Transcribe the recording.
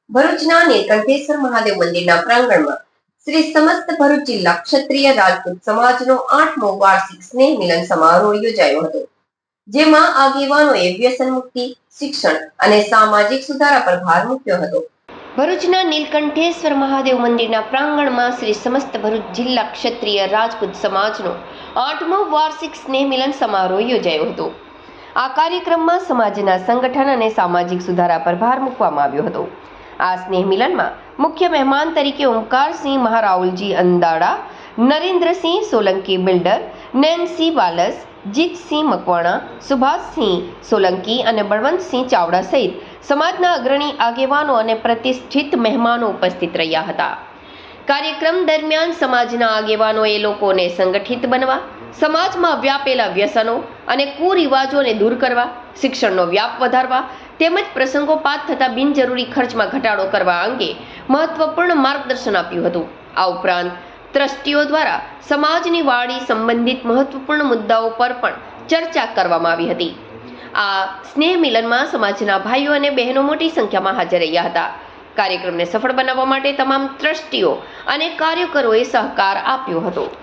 ભરૂચના નીલકંઠેશ્વર મહાદેવ મંદિરના પ્રાંગણમાં શ્રી સમસ્ત ભરૂચ જિલ્લા ક્ષત્રિય રાજપૂત સમાજનો 8મો વાર્ષિક સ્નેહ મિલન સમારોહ યોજાયો હતો, જેમાં આગેવાનોએ વ્યસન મુક્તિ, શિક્ષણ અને સામાજિક સુધારા પર ભાર મૂક્યો હતો. ભરૂચના નીલકંઠેશ્વર મહાદેવ મંદિરના પ્રાંગણમાં શ્રી સમસ્ત ભરૂચ જિલ્લા ક્ષત્રિય રાજપૂત સમાજનો 8મો વાર્ષિક સ્નેહ મિલન સમારોહ યોજાયો હતો. આ કાર્યક્રમમાં સમાજના સંગઠન અને સામાજિક સુધારા પર ભાર મૂકવામાં આવ્યો હતો. આ સ્નેહ મિલનમાં મુખ્ય મહેમાન તરીકે ઓમકારસિંહ મહારાઉલજી અંદાડા, નરેન્દ્રસિંહ સોલંકી બિલ્ડર, નેન્સી વાલસ, જીતસિંહ મકવાણા, સુભાષસિંહ સોલંકી અને બળવંતસિંહ ચાવડા સહિત સમાજના અગ્રણી આગેવાનો અને પ્રતિષ્ઠિત મહેમાનો ઉપસ્થિત રહ્યા હતા. કાર્યક્રમ દરમિયાન સમાજના આગેવાનોએ લોકોને સંગઠિત બનવા, સમાજમાં વ્યાપેલા વ્યસનો અને કુરિવાજોને દૂર કરવા, શિક્ષણનો વ્યાપ વધારવા તેમજ પ્રસંગોપાત થતા બિનજરૂરી ખર્ચમાં ઘટાડો કરવા અંગે મહત્વપૂર્ણ માર્ગદર્શન આપ્યું હતું. આ ઉપરાંત ટ્રસ્ટીઓ દ્વારા સમાજની વાડી સંબંધિત મહત્વપૂર્ણ મુદ્દાઓ પર પણ ચર્ચા કરવામાં આવી હતી. આ સ્નેહ મિલનમાં સમાજના ભાઈઓ અને બહેનો મોટી સંખ્યામાં હાજર રહ્યા હતા. કાર્યક્રમને સફળ બનાવવા માટે તમામ ટ્રસ્ટીઓ અને કાર્યકરોએ સહકાર આપ્યો હતો.